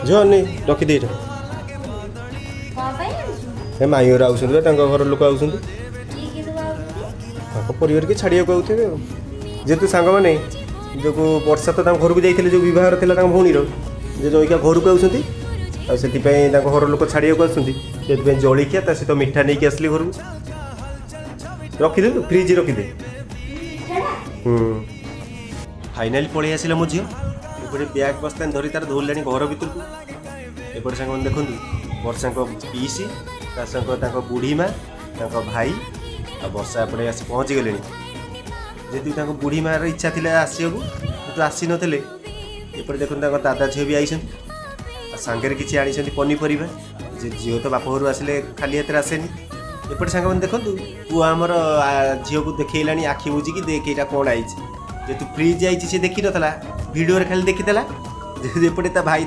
झ नहीं रखिदे ए माइर आउस घर लोक आउस परिवार के छाड़िया आउथे जेहेतु सांग मैंने जो वर्षा तो घर को जाते जो बहार था भौणी जो जैका घर को आउस से घर लोक छाड़िया आसुँच जलिखिया सहित मिठा नहीं आसली घर रखिदे फ्रिज रखिदे फाइनाली पलि आसला मो झी एपटे ब्याग बस्ता धरी तार दौड़ा घर भर को एपटे सांग मैंने देखते वर्षा पीसी बुढ़ी माँ भाई आ वर्षा एपटे आसी पहुँची गले जेहतु बुढ़ी मार इच्छा थी आसो तो आसी नथिले एपटे देखते दादा झील भी आई सांगे किसी आनी पनीपरिया झील तो बाप घर आसिले खाली हाथ आसेनी एपटे सांग मैंने देखूँ पुआ आमर झील को देखला आखि बुझी देख यहाँ कौन आई जेहतु फ्रिज आई देखी ना भिडियो खाली देखीला एपटे भाई